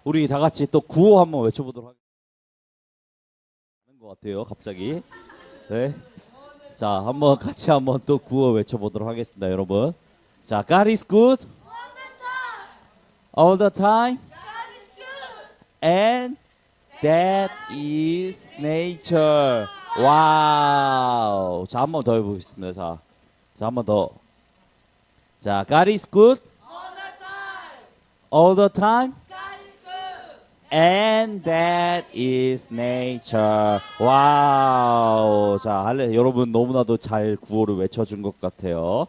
우리 다 같이 또 구호 한번 외쳐보도록 하는 것 같아요. 갑자기. 네. 자, 한번 같이 한번 또 구호 외쳐보도록 하겠습니다, 여러분. 자, God is good all the time, and that is nature. 와우. 자, 한번 더 해보겠습니다. 자, 한번 더. 자, God is good all the time. And that is nature. 와우. 자, 여러분 너무나도 잘 구호를 외쳐준 것 같아요.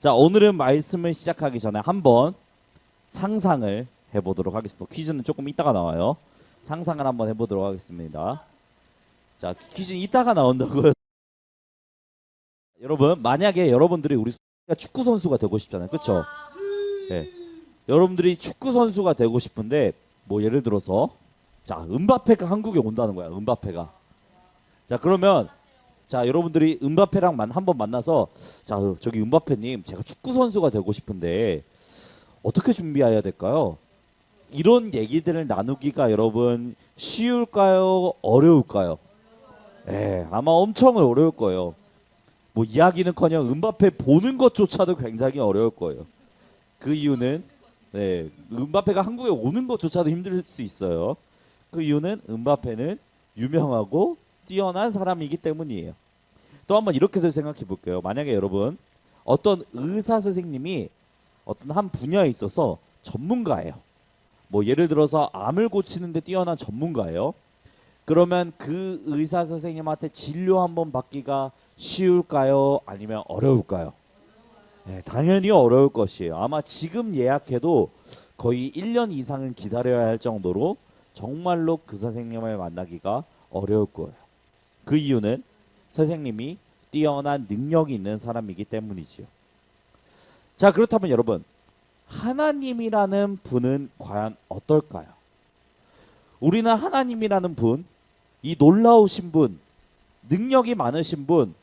자, 오늘은 말씀을 시작하기 전에 한번 상상을 해보도록 하겠습니다. 퀴즈는 조금 이따가 나와요. 상상을 한번 해보도록 하겠습니다. 자, 퀴즈는 이따가 나온다고요. 여러분, 만약에 여러분들이 우리 축구 선수가 되고 싶잖아요, 그렇죠? 네. 여러분들이 축구 선수가 되고 싶은데. 뭐 예를 들어서 자 은바페가 한국에 온다는 거야. 은바페가. 자 그러면 자 여러분들이 은바페랑 한번 만나서 자 저기 은바페님 제가 축구 선수가 되고 싶은데 어떻게 준비해야 될까요? 이런 얘기들을 나누기가 여러분 쉬울까요? 어려울까요? 예, 아마 엄청 어려울 거예요. 뭐 이야기는커녕 은바페 보는 것조차도 굉장히 어려울 거예요. 그 이유는 네, 은바페가 한국에 오는 것조차도 힘들 수 있어요. 그 이유는 은바페는 유명하고 뛰어난 사람이기 때문이에요. 또 한번 이렇게도 생각해 볼게요. 만약에 여러분 어떤 의사 선생님이 어떤 한 분야에 있어서 전문가예요. 뭐 예를 들어서 암을 고치는 데 뛰어난 전문가예요. 그러면 그 의사 선생님한테 진료 한번 받기가 쉬울까요? 아니면 어려울까요? 네, 당연히 어려울 것이에요. 아마 지금 예약해도 거의 1년 이상은 기다려야 할 정도로 정말로 그 선생님을 만나기가 어려울 거예요. 그 이유는 선생님이 뛰어난 능력이 있는 사람이기 때문이지요. 자, 그렇다면 여러분, 하나님이라는 분은 과연 어떨까요? 우리는 하나님이라는 분, 이 놀라우신 분, 능력이 많으신 분,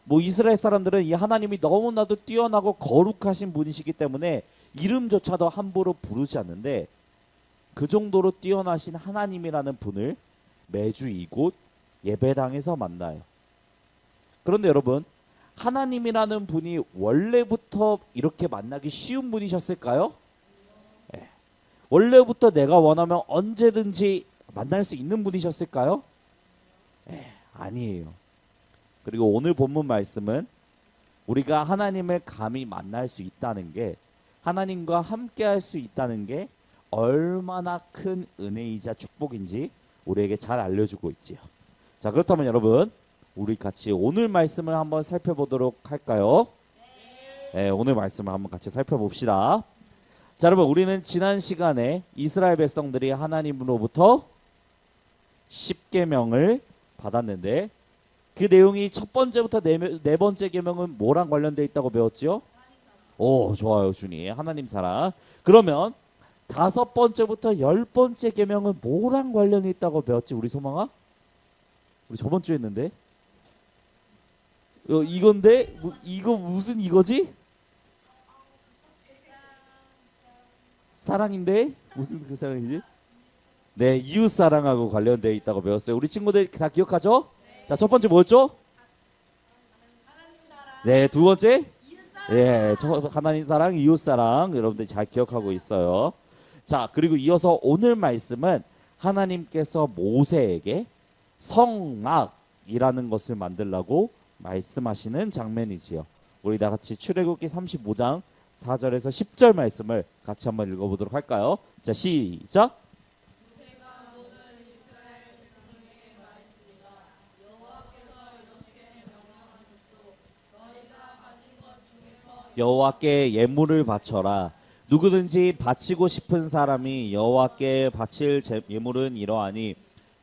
뭐 이스라엘 사람들은 이 하나님이 너무나도 뛰어나고 거룩하신 분이시기 때문에 이름조차도 함부로 부르지 않는데 그 정도로 뛰어나신 하나님이라는 분을 매주 이곳 예배당에서 만나요. 그런데 여러분, 하나님이라는 분이 원래부터 이렇게 만나기 쉬운 분이셨을까요? 네. 원래부터 내가 원하면 언제든지 만날 수 있는 분이셨을까요? 네, 아니에요. 그리고 오늘 본문 말씀은 우리가 하나님을 감히 만날 수 있다는 게 하나님과 함께 할 수 있다는 게 얼마나 큰 은혜이자 축복인지 우리에게 잘 알려주고 있지요. 자, 그렇다면 여러분 우리 같이 오늘 말씀을 한번 살펴보도록 할까요? 네, 오늘 말씀을 한번 같이 살펴봅시다. 자, 여러분 우리는 지난 시간에 이스라엘 백성들이 하나님으로부터 십계명을 받았는데 그 내용이 첫 번째부터 네 번째 계명은 뭐랑 관련되어 있다고 배웠지요? 오, 좋아요, 준이. 하나님 사랑. 그러면 다섯 번째부터 열 번째 계명은 뭐랑 관련이 있다고 배웠지, 우리 소망아? 우리 저번 주에 했는데. 이건데 이거 무슨 이거지? 사랑인데 무슨 그 사랑이지? 네, 이웃 사랑하고 관련되어 있다고 배웠어요. 우리 친구들 다 기억하죠? 자, 첫 번째 뭐였죠? 네, 두 번째? 예, 하나님 사랑, 이웃 사랑. 여러분들 잘 기억하고 있어요. 자, 그리고 이어서 오늘 말씀은 하나님께서 모세에게 성막이라는 것을 만들라고 말씀하시는 장면이지요. 우리 다 같이 출애굽기 35장 4절에서 10절 말씀을 같이 한번 읽어보도록 할까요? 자, 시작. 여호와께 예물을 바쳐라. 누구든지 바치고 싶은 사람이 여호와께 바칠 예물은 이러하니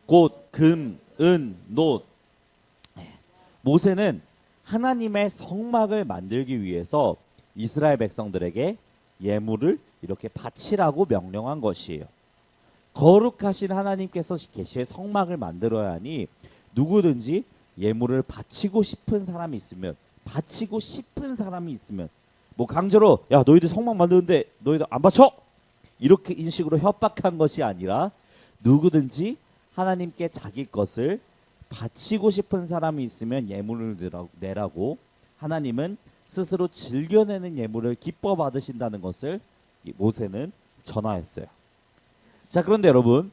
곧 금, 은, 놋. 모세는 하나님의 성막을 만들기 위해서 이스라엘 백성들에게 예물을 이렇게 바치라고 명령한 것이에요. 거룩하신 하나님께서 계실 성막을 만들어야 하니 누구든지 예물을 바치고 싶은 사람이 있으면 뭐 강제로 야 너희들 성막 만드는데 너희들 안 바쳐? 이렇게 인식으로 협박한 것이 아니라 누구든지 하나님께 자기 것을 바치고 싶은 사람이 있으면 예물을 내라고 하나님은 스스로 즐겨내는 예물을 기뻐 받으신다는 것을 모세는 전하였어요. 자, 그런데 여러분,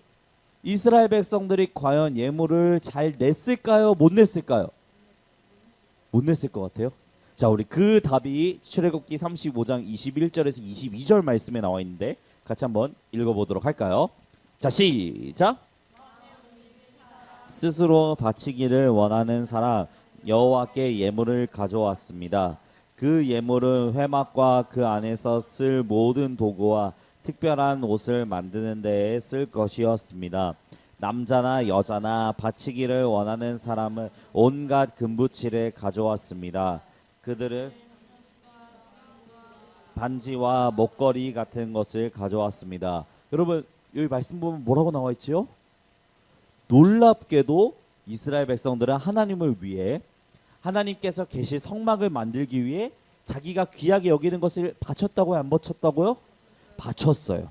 이스라엘 백성들이 과연 예물을 잘 냈을까요? 못 냈을까요? 못 냈을 것 같아요. 자, 우리 그 답이 출애굽기 35장 21절에서 22절 말씀에 나와 있는데 같이 한번 읽어보도록 할까요? 자, 시작. 스스로 바치기를 원하는 사람 여호와께 예물을 가져왔습니다. 그 예물은 회막과 그 안에서 쓸 모든 도구와 특별한 옷을 만드는 데에 쓸 것이었습니다. 남자나 여자나 바치기를 원하는 사람은 온갖 금붙이를 가져왔습니다. 그들은 반지와 목걸이 같은 것을 가져왔습니다. 여러분, 여기 말씀 보면 뭐라고 나와 있지요? 놀랍게도 이스라엘 백성들은 하나님을 위해 하나님께서 계실 성막을 만들기 위해 자기가 귀하게 여기는 것을 바쳤다고요? 안 바쳤다고요? 바쳤어요.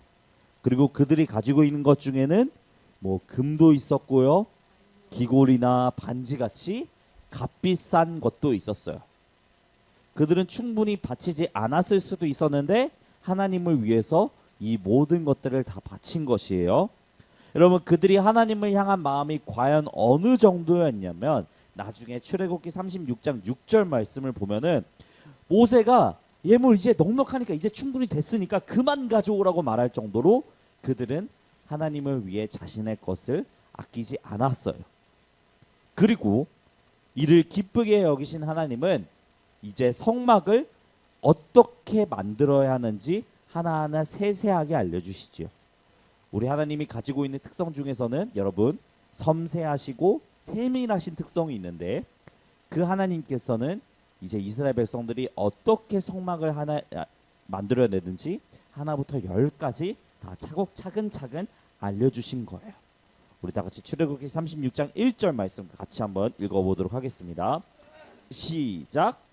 그리고 그들이 가지고 있는 것 중에는 뭐 금도 있었고요, 귀걸이나 반지같이 값비싼 것도 있었어요. 그들은 충분히 바치지 않았을 수도 있었는데 하나님을 위해서 이 모든 것들을 다 바친 것이에요. 여러분, 그들이 하나님을 향한 마음이 과연 어느 정도였냐면 나중에 출애굽기 36장 6절 말씀을 보면은 모세가 예물 이제 넉넉하니까 이제 충분히 됐으니까 그만 가져오라고 말할 정도로 그들은 하나님을 위해 자신의 것을 아끼지 않았어요. 그리고 이를 기쁘게 여기신 하나님은 이제 성막을 어떻게 만들어야 하는지 하나하나 세세하게 알려주시지요. 우리 하나님이 가지고 있는 특성 중에서는 여러분 섬세하시고 세밀하신 특성이 있는데 그 하나님께서는 이제 이스라엘 백성들이 어떻게 성막을 만들어내는지 하나부터 열까지 다 차근차근 알려주신 거예요. 우리 다 같이 출애굽기 36장 1절 말씀 같이 한번 읽어보도록 하겠습니다. 시작.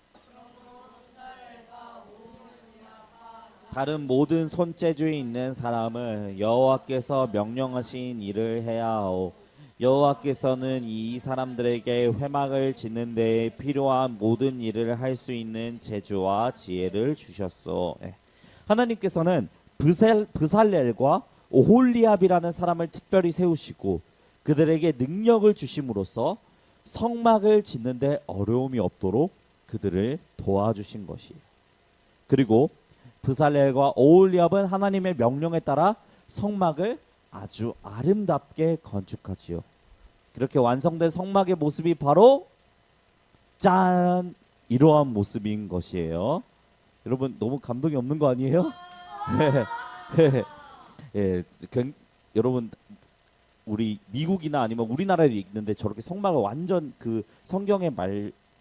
다른 모든 손재주에 있는 사람은 여호와께서 명령하신 일을 해야 하오. 여호와께서는 이 사람들에게 회막을 짓는 데에 필요한 모든 일을 할 수 있는 재주와 지혜를 주셨소. 하나님께서는 브살렐과 오홀리압이라는 사람을 특별히 세우시고 그들에게 능력을 주심으로써 성막을 짓는 데 어려움이 없도록 그들을 도와주신 것이에요. 그리고 브살렐과 오홀리압은 하나님의 명령에 따라 성막을 아주 아름답게 건축하지요. 그렇게 완성된 성막의 모습이 바로 짠! 이러한 모습인 것이에요. 여러분 너무 감동이 없는 거 아니에요? 예, 여러분 우리 미국이나 아니면 우리나라에도 있는데 저렇게 성막을 완전 그 성경에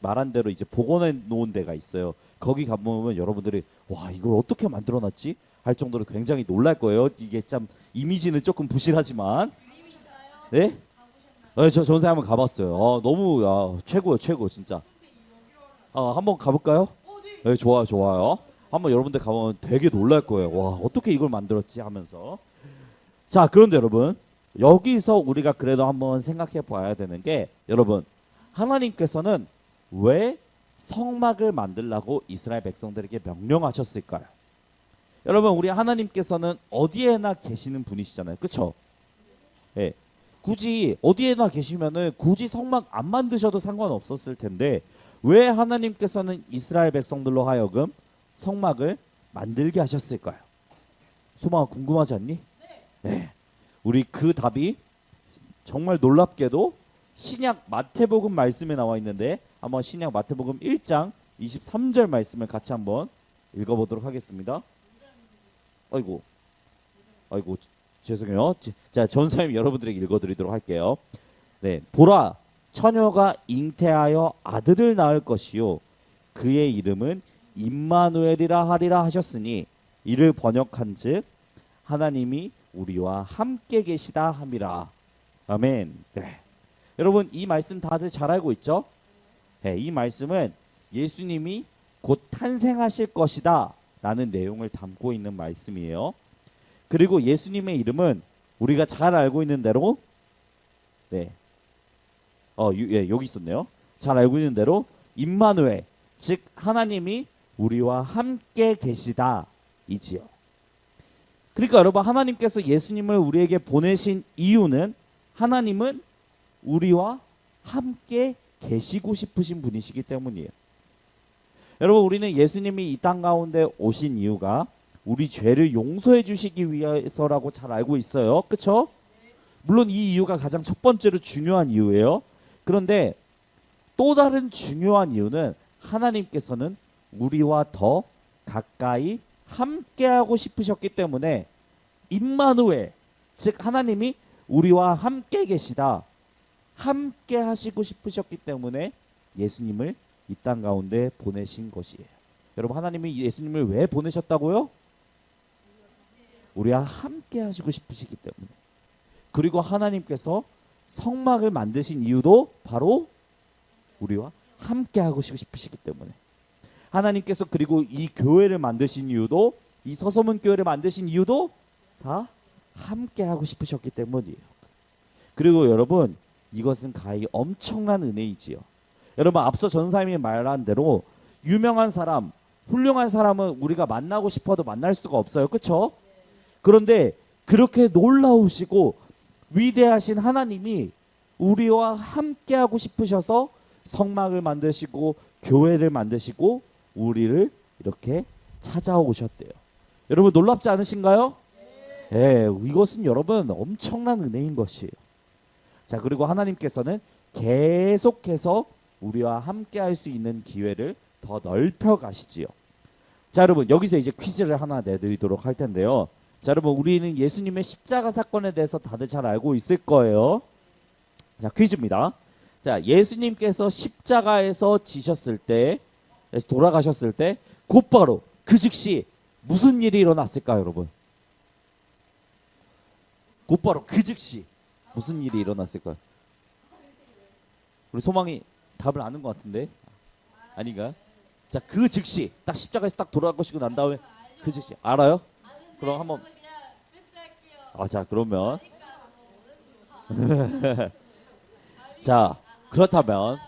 말한 대로 이제 복원해 놓은 데가 있어요. 거기 가보면 여러분들이 와 이걸 어떻게 만들어놨지? 할 정도로 굉장히 놀랄 거예요. 이게 참 이미지는 조금 부실하지만. 네? 네, 저 전세 한번 가봤어요. 너무 최고요, 최고 진짜. 한번 가볼까요? 네, 좋아요, 좋아요. 한번 여러분들 가보면 되게 놀랄 거예요. 와 어떻게 이걸 만들었지 하면서. 자, 그런데 여러분 여기서 우리가 그래도 한번 생각해 봐야 되는 게 여러분 하나님께서는 왜 성막을 만들라고 이스라엘 백성들에게 명령하셨을까요? 여러분 우리 하나님께서는 어디에나 계시는 분이시잖아요. 그렇죠? 예. 굳이 어디에나 계시면은 굳이 성막 안 만드셔도 상관없었을 텐데 왜 하나님께서는 이스라엘 백성들로 하여금 성막을 만들게 하셨을까요? 소망아 궁금하지 않니? 네. 우리 그 답이 정말 놀랍게도 신약 마태복음 말씀에 나와 있는데 한번 신약 마태복음 1장 23절 말씀을 같이 한번 읽어보도록 하겠습니다. 아이고 죄송해요. 자, 전사님 여러분들에게 읽어드리도록 할게요. 네, 보라 처녀가 잉태하여 아들을 낳을 것이요 그의 이름은 임마누엘이라 하리라 하셨으니 이를 번역한즉 하나님이 우리와 함께 계시다 함이라. 아멘. 네. 여러분 이 말씀 다들 잘 알고 있죠? 네, 이 말씀은 예수님이 곧 탄생하실 것이다 라는 내용을 담고 있는 말씀이에요. 그리고 예수님의 이름은 우리가 잘 알고 있는 대로 네. 예, 여기 있었네요. 잘 알고 있는 대로 임마누엘, 즉 하나님이 우리와 함께 계시다 이지요. 그러니까 여러분, 하나님께서 예수님을 우리에게 보내신 이유는 하나님은 우리와 함께 계시고 싶으신 분이시기 때문이에요. 여러분, 우리는 예수님이 이 땅 가운데 오신 이유가 우리 죄를 용서해 주시기 위해서라고 잘 알고 있어요. 그렇죠? 물론 이 이유가 가장 첫 번째로 중요한 이유예요. 그런데 또 다른 중요한 이유는 하나님께서는 우리와 더 가까이 함께하고 싶으셨기 때문에 임마누엘, 즉 하나님이 우리와 함께 계시다, 함께 하시고 싶으셨기 때문에 예수님을 이 땅 가운데 보내신 것이에요. 여러분, 하나님이 예수님을 왜 보내셨다고요? 우리와 함께 하시고 싶으시기 때문에. 그리고 하나님께서 성막을 만드신 이유도 바로 우리와 함께 하고 싶으시기 때문에. 하나님께서 그리고 이 교회를 만드신 이유도, 이 서소문 교회를 만드신 이유도 다 함께 하고 싶으셨기 때문이에요. 그리고 여러분, 이것은 가히 엄청난 은혜이지요. 여러분, 앞서 전사님이 말한 대로 유명한 사람, 훌륭한 사람은 우리가 만나고 싶어도 만날 수가 없어요. 그렇죠? 그런데 그렇게 놀라우시고 위대하신 하나님이 우리와 함께하고 싶으셔서 성막을 만드시고 교회를 만드시고 우리를 이렇게 찾아오셨대요. 여러분, 놀랍지 않으신가요? 네, 이것은 여러분 엄청난 은혜인 것이에요. 자, 그리고 하나님께서는 계속해서 우리와 함께 할 수 있는 기회를 더 넓혀 가시지요. 자, 여러분, 여기서 이제 퀴즈를 하나 내드리도록 할 텐데요. 자, 여러분, 우리는 예수님의 십자가 사건에 대해서 다들 잘 알고 있을 거예요. 자, 퀴즈입니다. 자, 예수님께서 십자가에서 지셨을 때, 돌아가셨을 때 곧바로 그 즉시 무슨 일이 일어났을까요, 여러분? 곧바로 그 즉시 무슨 일이 일어났을까요? 우리 소망이 답을 아는 것 같은데 아닌가요? 자, 그 즉시 딱 십자가에서 딱 돌아가시고 난 다음에 그 즉시 알아요? 그럼 한번 자, 그러면 자, 그렇다면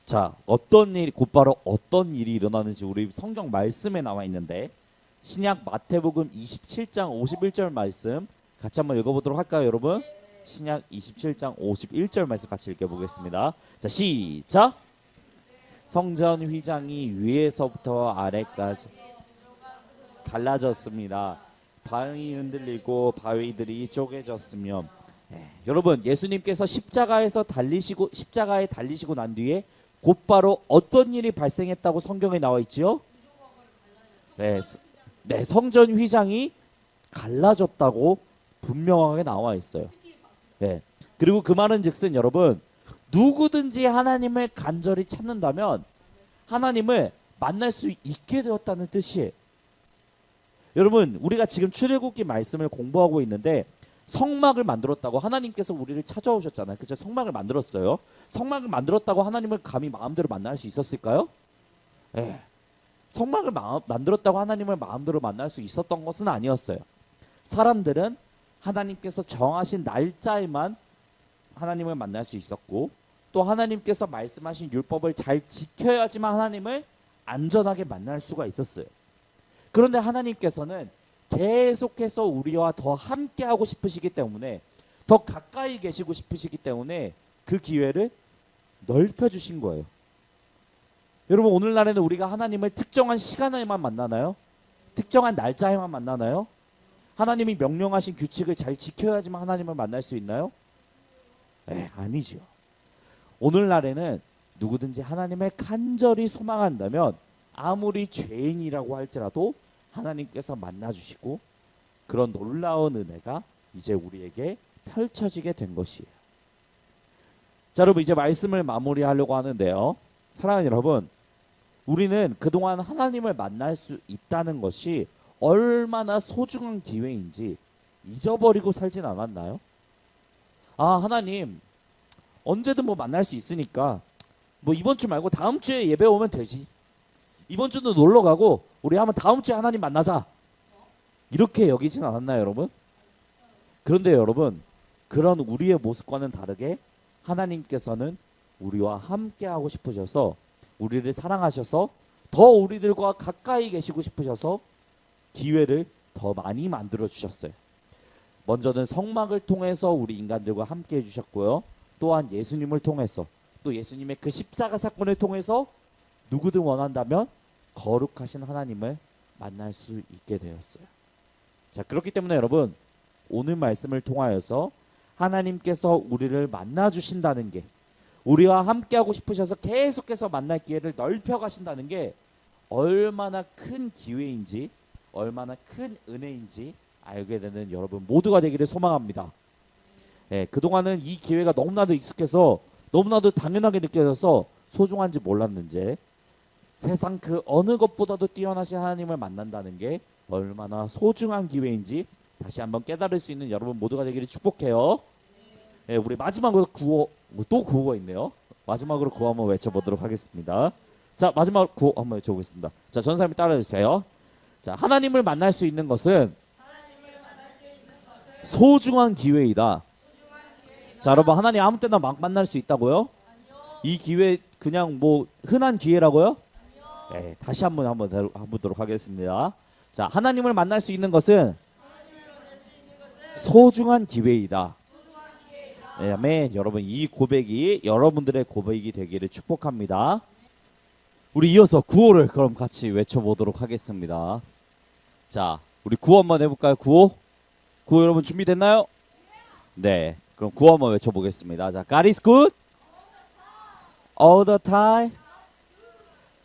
자, 어떤 일이 곧바로 어떤 일이 일어나는지 우리 성경 말씀에 나와 있는데, 신약 마태복음 27장 51절 말씀 같이 한번 읽어보도록 할까요, 여러분? 신약 27장 51절 말씀 같이 읽어보겠습니다. 자, 시작. 성전 휘장이 위에서부터 아래까지 갈라졌습니다. 바위 흔들리고 바위들이 쪼개졌으며. 여러분, 예수님께서 십자가에 달리시고 난 뒤에 곧바로 어떤 일이 발생했다고 성경에 나와 있지요? 네, 성전 휘장이 갈라졌다고 분명하게 나와 있어요. 네. 그리고 그 말은즉슨 여러분, 누구든지 하나님을 간절히 찾는다면 하나님을 만날 수 있게 되었다는 뜻이에요. 여러분, 우리가 지금 출애굽기 말씀을 공부하고 있는데 성막을 만들었다고 하나님께서 우리를 찾아오셨잖아요. 그렇죠? 성막을 만들었어요. 성막을 만들었다고 하나님을 감히 마음대로 만날 수 있었을까요? 네. 성막을 만들었다고 하나님을 마음대로 만날 수 있었던 것은 아니었어요. 사람들은 하나님께서 정하신 날짜에만 하나님을 만날 수 있었고, 또 하나님께서 말씀하신 율법을 잘 지켜야지만 하나님을 안전하게 만날 수가 있었어요. 그런데 하나님께서는 계속해서 우리와 더 함께하고 싶으시기 때문에, 더 가까이 계시고 싶으시기 때문에 그 기회를 넓혀주신 거예요. 여러분, 오늘날에는 우리가 하나님을 특정한 시간에만 만나나요? 특정한 날짜에만 만나나요? 하나님이 명령하신 규칙을 잘 지켜야지만 하나님을 만날 수 있나요? 아니죠. 오늘날에는 누구든지 하나님을 간절히 소망한다면 아무리 죄인이라고 할지라도 하나님께서 만나주시고, 그런 놀라운 은혜가 이제 우리에게 펼쳐지게 된 것이에요. 자, 여러분, 이제 말씀을 마무리하려고 하는데요. 사랑하는 여러분, 우리는 그동안 하나님을 만날 수 있다는 것이 얼마나 소중한 기회인지 잊어버리고 살진 않았나요? 하나님, 언제든 만날 수 있으니까 이번 주 말고 다음 주에 예배 오면 되지. 이번 주도 놀러 가고 우리 한번 다음 주에 하나님 만나자. 이렇게 여기진 않았나요, 여러분? 그런데 여러분, 그런 우리의 모습과는 다르게 하나님께서는 우리와 함께 하고 싶으셔서 우리를 사랑하셔서 더 우리들과 가까이 계시고 싶으셔서 기회를 더 많이 만들어 주셨어요. 먼저는 성막을 통해서 우리 인간들과 함께 해주셨고요. 또한 예수님을 통해서 또 예수님의 그 십자가 사건을 통해서 누구든 원한다면 거룩하신 하나님을 만날 수 있게 되었어요. 자, 그렇기 때문에 여러분, 오늘 말씀을 통하여서 하나님께서 우리를 만나 주신다는 게, 우리와 함께 하고 싶으셔서 계속해서 만날 기회를 넓혀 가신다는 게 얼마나 큰 기회인지, 얼마나 큰 은혜인지 알게 되는 여러분 모두가 되기를 소망합니다. 예, 그동안은 이 기회가 너무나도 익숙해서 너무나도 당연하게 느껴져서 소중한지 몰랐는지, 세상 그 어느 것보다도 뛰어나신 하나님을 만난다는 게 얼마나 소중한 기회인지 다시 한번 깨달을 수 있는 여러분 모두가 되기를 축복해요. 예, 우리 마지막으로 구호, 또 구호가 있네요. 마지막으로 구호 한번 외쳐보도록 하겠습니다. 자, 마지막 구호 한번 외쳐보겠습니다. 자, 전사님이 따라해주세요. 자, 하나님을 만날 수 있는 것은 소중한 기회이다. 자, 여러분, 하나님 아무 때나 막 만날 수 있다고요? 이 기회 그냥 뭐 흔한 기회라고요? 네, 다시 한번 해보도록 하겠습니다. 자, 하나님을 만날 수 있는 것은 소중한 기회이다. 네, 아멘. 여러분, 이 고백이 여러분들의 고백이 되기를 축복합니다. 우리 이어서 구호를 그럼 같이 외쳐보도록 하겠습니다. 자, 우리 구호 한번 해볼까요? 구호 여러분 준비됐나요? 네, 그럼 구호 한번 외쳐보겠습니다. 자, God is good all the time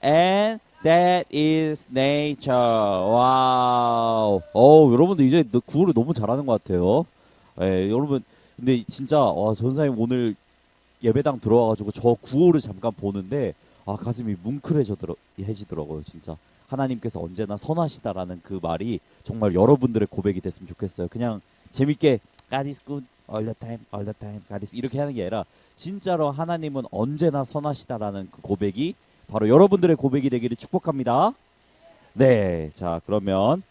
and that is nature. 와우. 여러분들 이제 구호를 너무 잘하는 것 같아요. 예, 여러분 근데 진짜 전사님 오늘 예배당 들어와가지고 저 구호를 잠깐 보는데 가슴이 뭉클해지더라고요. 진짜 하나님께서 언제나 선하시다라는 그 말이 정말 여러분들의 고백이 됐으면 좋겠어요. 그냥 재밌게 God is good all the time, God is 이렇게 하는 게 아니라 진짜로 하나님은 언제나 선하시다라는 그 고백이 바로 여러분들의 고백이 되기를 축복합니다. 네, 자 그러면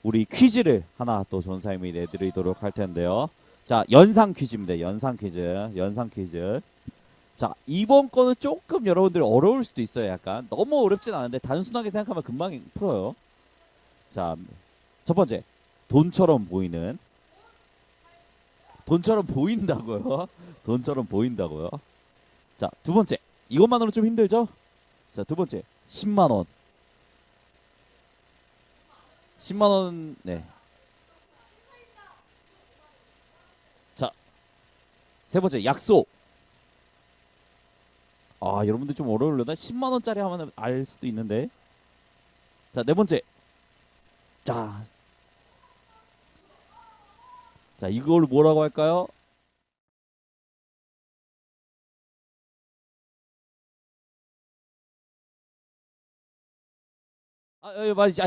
우리 퀴즈를 하나 또 전사님이 내드리도록 할 텐데요. 자, 연상 퀴즈입니다. 연상 퀴즈. 자, 이번 거는 조금 여러분들 어려울 수도 있어요. 약간 너무 어렵진 않은데 단순하게 생각하면 금방 풀어요. 자, 첫 번째, 돈처럼 보인다고요. 돈처럼 보인다고요. 자, 두 번째, 이것만으로 좀 힘들죠? 자, 두 번째, 10만 원. 10만 원, 네. 자, 세 번째, 약속. 여러분들 좀 어려울려나? 10만 원짜리 하면 알 수도 있는데. 자, 네 번째. 자, 이걸 뭐라고 할까요?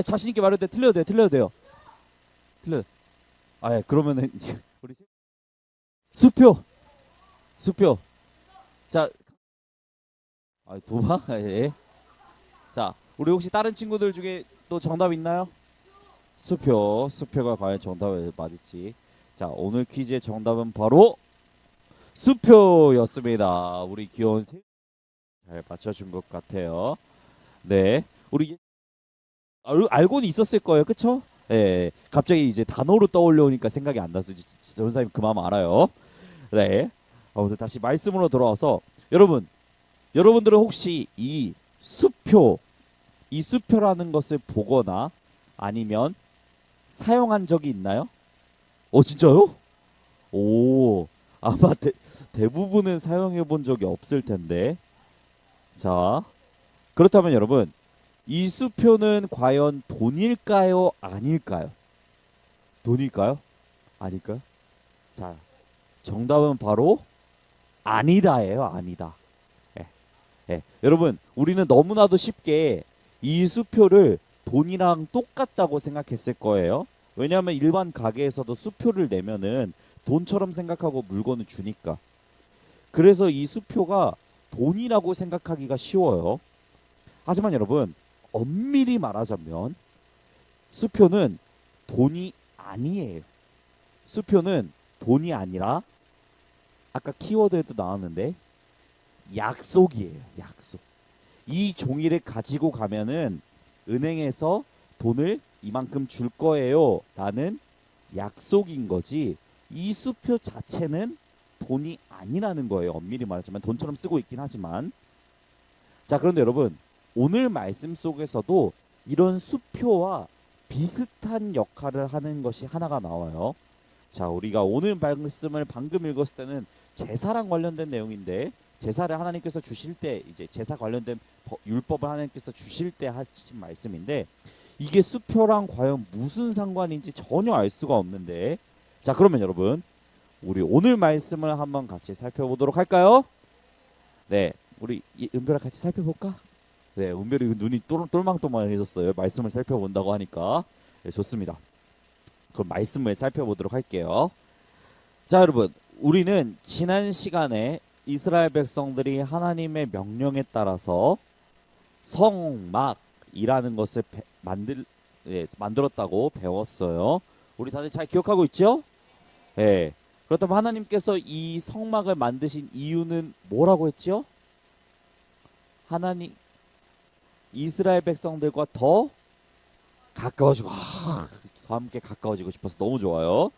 자신 있게 말해도 돼. 틀려도 돼요. 예, 그러면은 우리 수표. 자, 도박? 예. 자, 우리 혹시 다른 친구들 중에 또 정답 있나요? 수표가 과연 정답이 맞을지. 자, 오늘 퀴즈의 정답은 바로 수표였습니다. 우리 귀여운 잘 맞춰준 것 같아요. 네, 우리 알고는 있었을 거예요, 그쵸? 예, 갑자기 이제 단어로 떠올려오니까 생각이 안 나서 전사님 그 마음 알아요. 네, 다시 말씀으로 돌아와서 여러분들은 혹시 이 수표라는 것을 보거나 아니면 사용한 적이 있나요? 진짜요? 아마 대부분은 사용해 본 적이 없을 텐데. 자, 그렇다면 여러분, 이 수표는 과연 돈일까요? 아닐까요? 돈일까요? 아닐까요? 자, 정답은 바로 아니다예요. 아니다. 예, 여러분, 우리는 너무나도 쉽게 이 수표를 돈이랑 똑같다고 생각했을 거예요. 왜냐하면 일반 가게에서도 수표를 내면은 돈처럼 생각하고 물건을 주니까. 그래서 이 수표가 돈이라고 생각하기가 쉬워요. 하지만 여러분, 엄밀히 말하자면 수표는 돈이 아니에요. 수표는 돈이 아니라 아까 키워드에도 나왔는데 약속이에요. 약속. 이 종이를 가지고 가면은 은행에서 돈을 이만큼 줄 거예요 라는 약속인 거지, 이 수표 자체는 돈이 아니라는 거예요. 엄밀히 말하자면 돈처럼 쓰고 있긴 하지만. 자, 그런데 여러분, 오늘 말씀 속에서도 이런 수표와 비슷한 역할을 하는 것이 하나가 나와요. 자, 우리가 오늘 말씀을 방금 읽었을 때는 제사랑 관련된 내용인데, 제사를 하나님께서 주실 때, 이제 제사 관련된 율법을 하나님께서 주실 때 하신 말씀인데, 이게 수표랑 과연 무슨 상관인지 전혀 알 수가 없는데, 자, 그러면 여러분, 우리 오늘 말씀을 한번 같이 살펴보도록 할까요? 네, 우리 은별아 같이 살펴볼까? 네, 은별이 눈이 똘망똘망해졌어요. 말씀을 살펴본다고 하니까. 네, 좋습니다. 그럼 말씀을 살펴보도록 할게요. 자, 여러분, 우리는 지난 시간에 이스라엘 백성들이 하나님의 명령에 따라서 성막이라는 것을 만들었다고 배웠어요. 우리 다들 잘 기억하고 있죠? 네. 그렇다면 하나님께서 이 성막을 만드신 이유는 뭐라고 했죠? 하나님 이스라엘 백성들과 더 가까워지고, 함께 가까워지고 싶어서 너무 좋아요.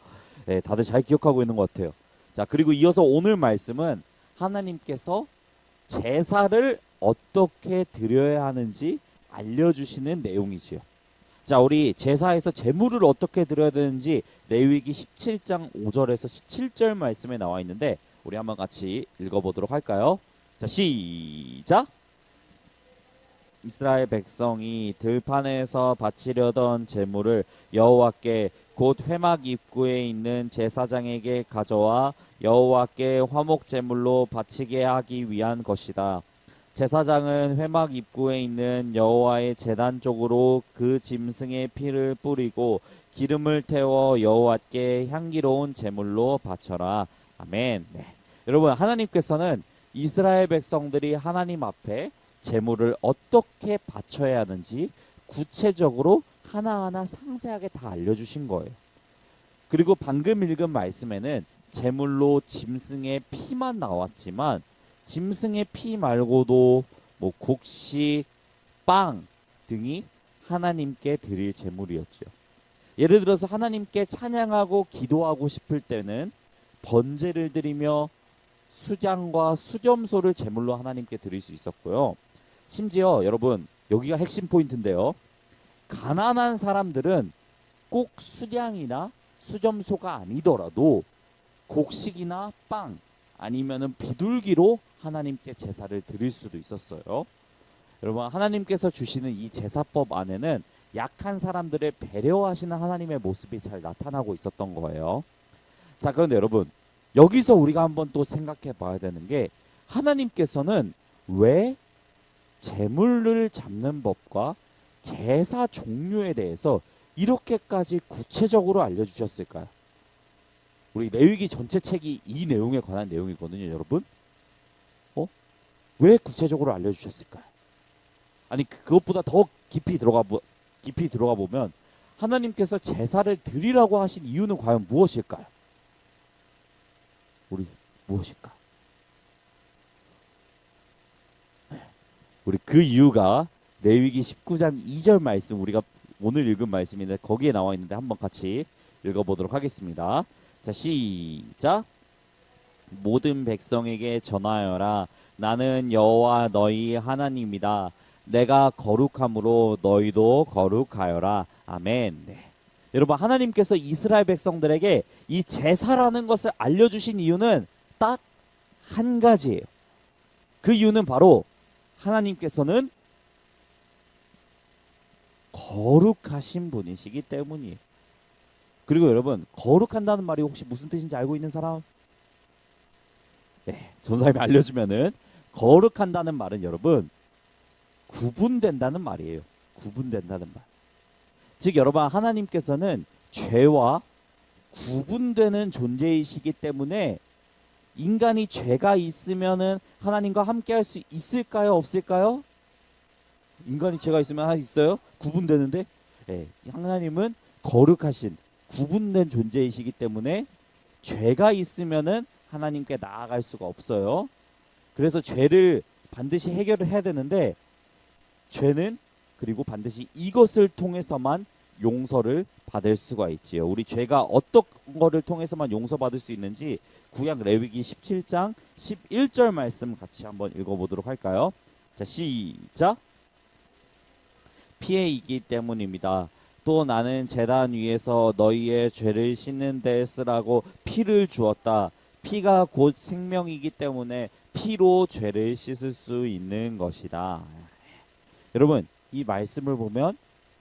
네, 다들 잘 기억하고 있는 것 같아요. 자, 그리고 이어서 오늘 말씀은 하나님께서 제사를 어떻게 드려야 하는지 알려주시는 내용이지요. 자, 우리 제사에서 제물을 어떻게 드려야 되는지 레위기 17장 5절에서 17절 말씀에 나와 있는데, 우리 한번 같이 읽어보도록 할까요? 자, 시작! 이스라엘 백성이 들판에서 바치려던 제물을 여호와께 곧 회막 입구에 있는 제사장에게 가져와 여호와께 화목 제물로 바치게 하기 위한 것이다. 제사장은 회막 입구에 있는 여호와의 제단 쪽으로 그 짐승의 피를 뿌리고 기름을 태워 여호와께 향기로운 제물로 바쳐라. 아멘. 네. 여러분, 하나님께서는 이스라엘 백성들이 하나님 앞에 제물을 어떻게 바쳐야 하는지 구체적으로 하나하나 상세하게 다 알려주신 거예요. 그리고 방금 읽은 말씀에는 제물로 짐승의 피만 나왔지만 짐승의 피 말고도 뭐 곡식, 빵 등이 하나님께 드릴 제물이었죠. 예를 들어서 하나님께 찬양하고 기도하고 싶을 때는 번제를 드리며 수장과 수점소를 제물로 하나님께 드릴 수 있었고요. 심지어 여러분, 여기가 핵심 포인트인데요. 가난한 사람들은 꼭 수량이나 수점소가 아니더라도 곡식이나 빵 아니면은 비둘기로 하나님께 제사를 드릴 수도 있었어요. 여러분, 하나님께서 주시는 이 제사법 안에는 약한 사람들을 배려하시는 하나님의 모습이 잘 나타나고 있었던 거예요. 자, 그런데 여러분, 여기서 우리가 한번 또 생각해 봐야 되는 게, 하나님께서는 왜 제물을 잡는 법과 제사 종류에 대해서 이렇게까지 구체적으로 알려주셨을까요? 우리 레위기 전체 책이 이 내용에 관한 내용이거든요, 여러분. 왜 구체적으로 알려주셨을까요? 아니, 그것보다 더 깊이 들어가 보면 하나님께서 제사를 드리라고 하신 이유는 과연 무엇일까요? 우리 무엇일까? 우리 그 이유가 레위기 19장 2절 말씀, 우리가 오늘 읽은 말씀인데 거기에 나와 있는데 한번 같이 읽어보도록 하겠습니다. 자, 시작! 모든 백성에게 전하여라. 나는 여호와 너희 하나님이다. 내가 거룩함으로 너희도 거룩하여라. 아멘. 네. 여러분, 하나님께서 이스라엘 백성들에게 이 제사라는 것을 알려주신 이유는 딱 한 가지예요. 그 이유는 바로 하나님께서는 거룩하신 분이시기 때문이에요. 그리고 여러분, 거룩한다는 말이 혹시 무슨 뜻인지 알고 있는 사람? 네, 전사님이 알려주면은, 거룩한다는 말은 여러분 구분된다는 말이에요. 구분된다는 말. 즉 여러분, 하나님께서는 죄와 구분되는 존재이시기 때문에 인간이 죄가 있으면은 하나님과 함께 할 수 있을까요? 없을까요? 인간이 죄가 있으면 있어요? 구분되는데, 네, 하나님은 거룩하신 구분된 존재이시기 때문에 죄가 있으면은 하나님께 나아갈 수가 없어요. 그래서 죄를 반드시 해결을 해야 되는데 죄는 그리고 반드시 이것을 통해서만 용서를 받을 수가 있지요. 우리 죄가 어떤 거를 통해서만 용서받을 수 있는지 구약 레위기 17장 11절 말씀 같이 한번 읽어보도록 할까요? 자, 시작. 피해 있기 때문입니다. 또 나는 제단 위에서 너희의 죄를 씻는 데 쓰라고 피를 주었다. 피가 곧 생명이기 때문에 피로 죄를 씻을 수 있는 것이다. 여러분, 이 말씀을 보면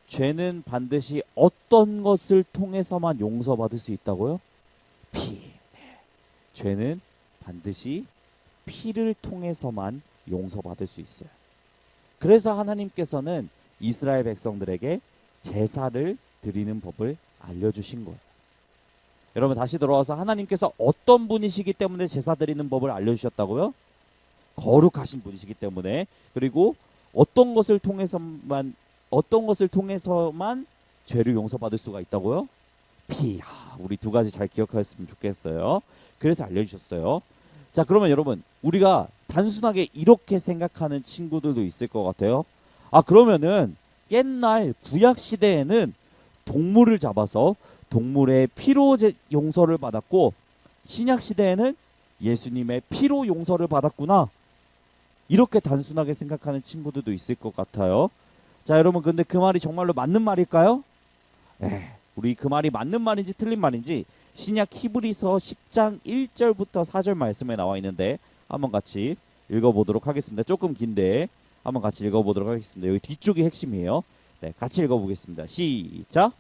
죄는 반드시 어떤 것을 통해서만 용서받을 수 있다고요? 피. 죄는 반드시 피를 통해서만 용서받을 수 있어요. 그래서 하나님께서는 이스라엘 백성들에게 제사를 드리는 법을 알려주신 거예요. 여러분, 다시 돌아와서 하나님께서 어떤 분이시기 때문에 제사 드리는 법을 알려주셨다고요? 거룩하신 분이시기 때문에. 그리고 어떤 것을 통해서만 죄를 용서받을 수가 있다고요? 피. 우리 두 가지 잘 기억하셨으면 좋겠어요. 그래서 알려주셨어요. 자, 그러면 여러분, 우리가 단순하게 이렇게 생각하는 친구들도 있을 것 같아요. 그러면은 옛날 구약 시대에는 동물을 잡아서 동물의 피로 용서를 받았고 신약 시대에는 예수님의 피로 용서를 받았구나. 이렇게 단순하게 생각하는 친구들도 있을 것 같아요. 자, 여러분, 근데 그 말이 정말로 맞는 말일까요? 우리 그 말이 맞는 말인지 틀린 말인지 신약 히브리서 10장 1절부터 4절 말씀에 나와 있는데 한번 같이 읽어보도록 하겠습니다. 조금 긴데 한번 같이 읽어보도록 하겠습니다. 여기 뒤쪽이 핵심이에요. 네, 같이 읽어보겠습니다. 시작.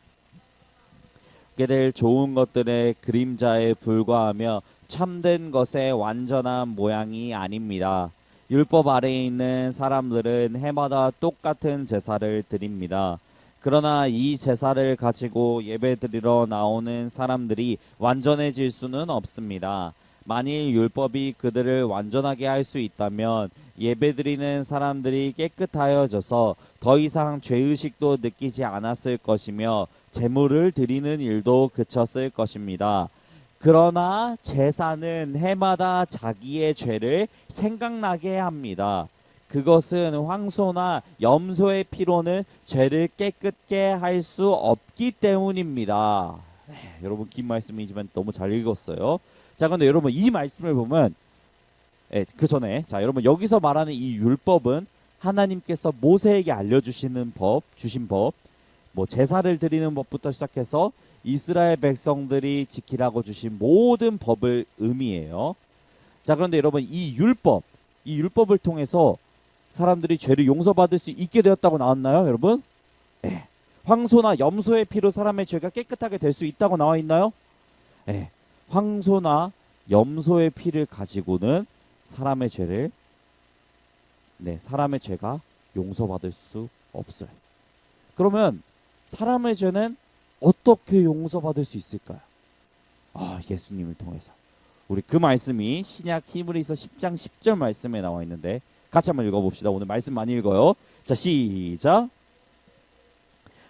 얻게 될 좋은 것들의 그림자에 불과하며 참된 것의 완전한 모양이 아닙니다. 율법 아래에 있는 사람들은 해마다 똑같은 제사를 드립니다. 그러나 이 제사를 가지고 예배드리러 나오는 사람들이 완전해질 수는 없습니다. 만일 율법이 그들을 완전하게 할 수 있다면 예배드리는 사람들이 깨끗하여져서 더 이상 죄의식도 느끼지 않았을 것이며 제물을 드리는 일도 그쳤을 것입니다. 그러나 제사는 해마다 자기의 죄를 생각나게 합니다. 그것은 황소나 염소의 피로는 죄를 깨끗게 할 수 없기 때문입니다. 여러분, 긴 말씀이지만 너무 잘 읽었어요. 자, 그런데 여러분, 이 말씀을 보면 그 전에 여러분, 여기서 말하는 이 율법은 하나님께서 모세에게 알려주시는 주신 법, 뭐 제사를 드리는 법부터 시작해서 이스라엘 백성들이 지키라고 주신 모든 법을 의미해요. 자, 그런데 여러분, 이 율법을 통해서 사람들이 죄를 용서받을 수 있게 되었다고 나왔나요, 여러분? 황소나 염소의 피로 사람의 죄가 깨끗하게 될 수 있다고 나와 있나요? 황소나 염소의 피를 가지고는 사람의 죄가 용서받을 수 없어요. 그러면 사람의 죄는 어떻게 용서받을 수 있을까요? 예수님을 통해서. 우리 그 말씀이 신약 히브리서 10장 10절 말씀에 나와 있는데 같이 한번 읽어봅시다. 오늘 말씀 많이 읽어요. 자, 시작.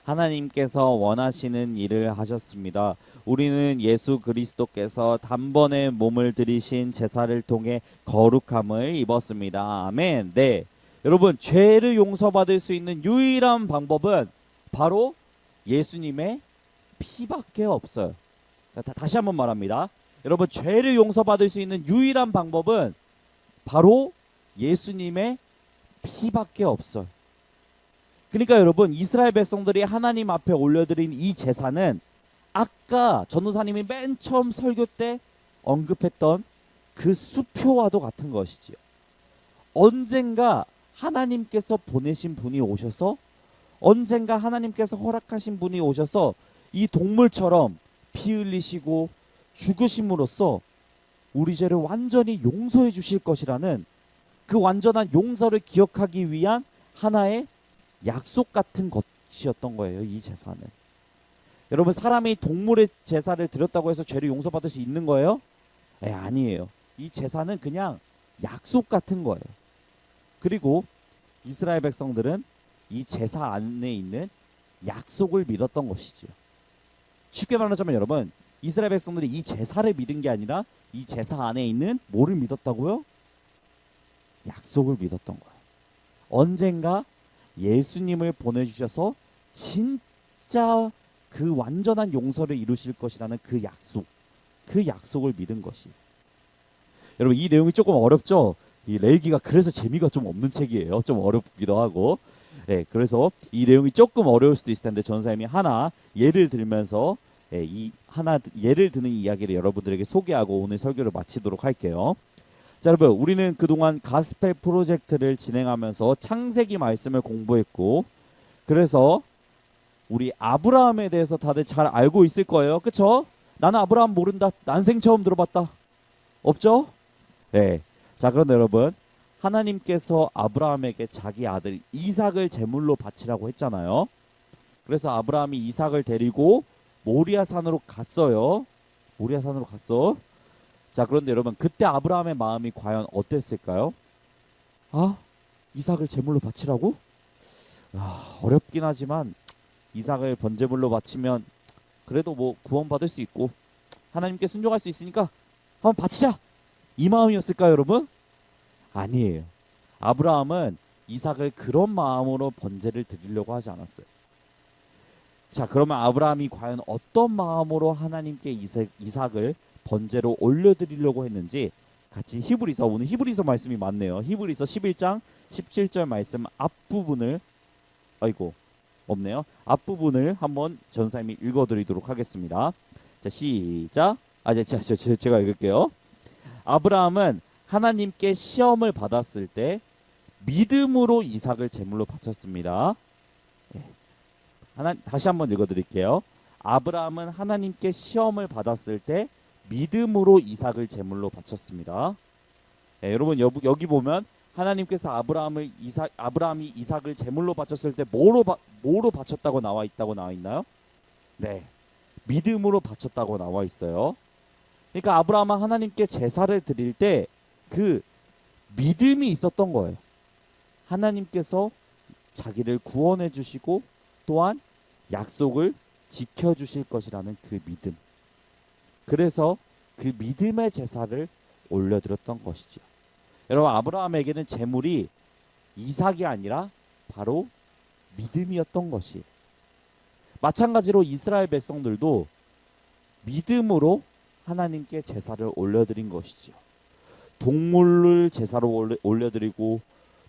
하나님께서 원하시는 일을 하셨습니다. 우리는 예수 그리스도께서 단번에 몸을 들이신 제사를 통해 거룩함을 입었습니다. 아멘. 네, 여러분, 죄를 용서받을 수 있는 유일한 방법은 바로 예수님의 피밖에 없어요. 다시 한번 말합니다. 여러분, 죄를 용서받을 수 있는 유일한 방법은 바로 예수님의 피밖에 없어요. 그러니까 여러분, 이스라엘 백성들이 하나님 앞에 올려드린 이 제사는 아까 전도사님이 맨 처음 설교 때 언급했던 그 수표와도 같은 것이지요. 언젠가 하나님께서 보내신 분이 오셔서, 언젠가 하나님께서 허락하신 분이 오셔서 이 동물처럼 피 흘리시고 죽으심으로써 우리 죄를 완전히 용서해 주실 것이라는 그 완전한 용서를 기억하기 위한 하나의 약속 같은 것이었던 거예요, 이 제사는. 여러분, 사람이 동물의 제사를 드렸다고 해서 죄를 용서받을 수 있는 거예요? 아니에요. 이 제사는 그냥 약속 같은 거예요. 그리고 이스라엘 백성들은 이 제사 안에 있는 약속을 믿었던 것이죠. 쉽게 말하자면 여러분, 이스라엘 백성들이 이 제사를 믿은 게 아니라 이 제사 안에 있는 뭐를 믿었다고요? 약속을 믿었던 거예요. 언젠가 예수님을 보내주셔서 진짜 그 완전한 용서를 이루실 것이라는 그 약속, 그 약속을 믿은 것이. 여러분, 이 내용이 조금 어렵죠? 이 레위기가 그래서 재미가 좀 없는 책이에요. 좀 어렵기도 하고. 예, 그래서 이 내용이 조금 어려울 수도 있을 텐데 전사님이 하나 예를 들면서 이 하나 예를 드는 이야기를 여러분들에게 소개하고 오늘 설교를 마치도록 할게요. 자, 여러분, 우리는 그동안 가스펠 프로젝트를 진행하면서 창세기 말씀을 공부했고, 그래서 우리 아브라함에 대해서 다들 잘 알고 있을 거예요. 그쵸? 나는 아브라함 모른다. 난생 처음 들어봤다. 없죠? 네. 자, 그런데 여러분, 하나님께서 아브라함에게 자기 아들 이삭을 제물로 바치라고 했잖아요. 그래서 아브라함이 이삭을 데리고 모리아 산으로 갔어요. 모리아 산으로 갔어. 자, 그런데 여러분, 그때 아브라함의 마음이 과연 어땠을까요? 아, 이삭을 제물로 바치라고? 어렵긴 하지만 이삭을 번제물로 바치면 그래도 뭐 구원받을 수 있고 하나님께 순종할 수 있으니까 한번 바치자, 이 마음이었을까요, 여러분? 아니에요. 아브라함은 이삭을 그런 마음으로 번제를 드리려고 하지 않았어요. 자, 그러면 아브라함이 과연 어떤 마음으로 하나님께 이삭을 번제로 올려드리려고 했는지 같이 히브리서, 오늘 히브리서 말씀이 많네요. 히브리서 11장 17절 말씀 앞부분을, 아이고 없네요. 앞부분을 한번 전사님이 읽어드리도록 하겠습니다. 자, 시작. 제가 읽을게요. 아브라함은 하나님께 시험을 받았을 때 믿음으로 이삭을 제물로 바쳤습니다. 다시 한번 읽어드릴게요. 아브라함은 하나님께 시험을 받았을 때 믿음으로 이삭을 제물로 바쳤습니다. 여러분, 여기 보면 하나님께서 아브라함이 이삭을 제물로 바쳤을 때 뭐로 바쳤다고 나와 있나요? 네, 믿음으로 바쳤다고 나와 있어요. 그러니까 아브라함은 하나님께 제사를 드릴 때 그 믿음이 있었던 거예요. 하나님께서 자기를 구원해 주시고 또한 약속을 지켜주실 것이라는 그 믿음. 그래서 그 믿음의 제사를 올려드렸던 것이죠. 여러분, 아브라함에게는 제물이 이삭이 아니라 바로 믿음이었던 것이. 마찬가지로 이스라엘 백성들도 믿음으로 하나님께 제사를 올려드린 것이지요. 동물을 제사로 올려드리고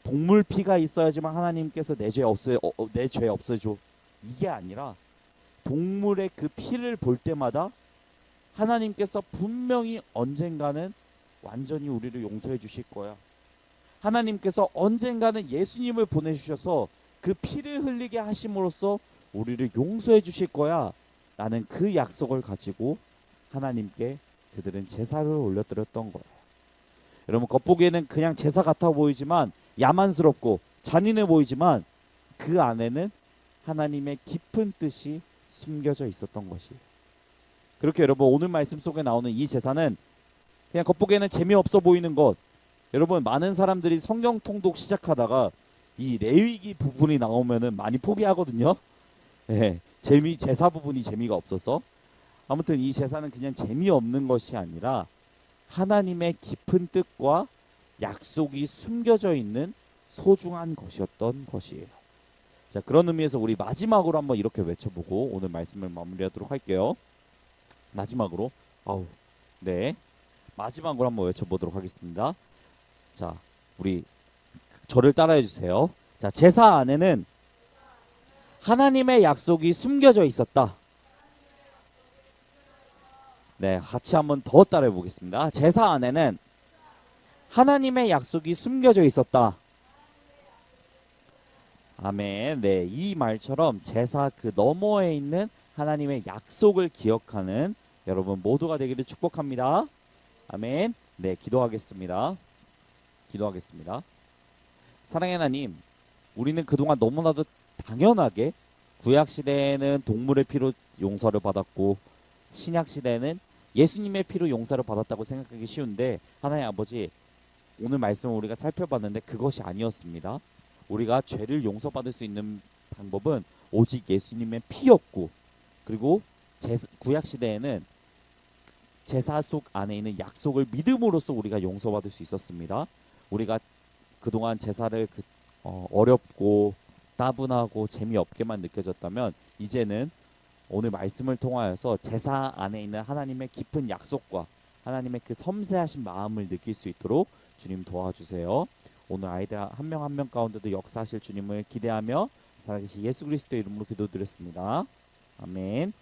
동물 피가 있어야지만 하나님께서 내 죄 없애줘, 이게 아니라 동물의 그 피를 볼 때마다 하나님께서 분명히 언젠가는 완전히 우리를 용서해 주실 거야. 하나님께서 언젠가는 예수님을 보내주셔서 그 피를 흘리게 하심으로써 우리를 용서해 주실 거야 라는 그 약속을 가지고 하나님께 그들은 제사를 올려드렸던 거예요. 여러분, 겉보기에는 그냥 제사 같아 보이지만 야만스럽고 잔인해 보이지만 그 안에는 하나님의 깊은 뜻이 숨겨져 있었던 것이에요. 그렇게 여러분, 오늘 말씀 속에 나오는 이 제사는 그냥 겉보기에는 재미없어 보이는 것. 여러분, 많은 사람들이 성경 통독 시작하다가 이 레위기 부분이 나오면은 많이 포기하거든요. 네, 제사 부분이 재미가 없어서. 아무튼 이 제사는 그냥 재미없는 것이 아니라 하나님의 깊은 뜻과 약속이 숨겨져 있는 소중한 것이었던 것이에요. 자, 그런 의미에서 우리 마지막으로 한번 이렇게 외쳐보고 오늘 말씀을 마무리하도록 할게요. 마지막으로, 네, 마지막으로 한번 외쳐보도록 하겠습니다. 자, 우리 저를 따라해 주세요. 자, 제사 안에는 하나님의 약속이 숨겨져 있었다. 네, 같이 한번 더 따라해 보겠습니다. 제사 안에는 하나님의 약속이 숨겨져 있었다. 아멘. 네, 이 말처럼 제사 그 너머에 있는 하나님의 약속을 기억하는 여러분 모두가 되기를 축복합니다. 아멘. 네, 기도하겠습니다. 사랑의 하나님, 우리는 그동안 너무나도 당연하게 구약시대에는 동물의 피로 용서를 받았고 신약시대에는 예수님의 피로 용서를 받았다고 생각하기 쉬운데, 하나님 아버지, 오늘 말씀을 우리가 살펴봤는데 그것이 아니었습니다. 우리가 죄를 용서받을 수 있는 방법은 오직 예수님의 피였고, 그리고 구약 시대에는 제사 속 안에 있는 약속을 믿음으로써 우리가 용서받을 수 있었습니다. 우리가 그동안 제사를 어렵고 따분하고 재미없게만 느껴졌다면 이제는 오늘 말씀을 통하여서 제사 안에 있는 하나님의 깊은 약속과 하나님의 그 섬세하신 마음을 느낄 수 있도록 주님 도와주세요. 오늘 아이들 한 명 한 명 가운데도 역사하실 주님을 기대하며 살아계신 예수 그리스도의 이름으로 기도드렸습니다. 아멘.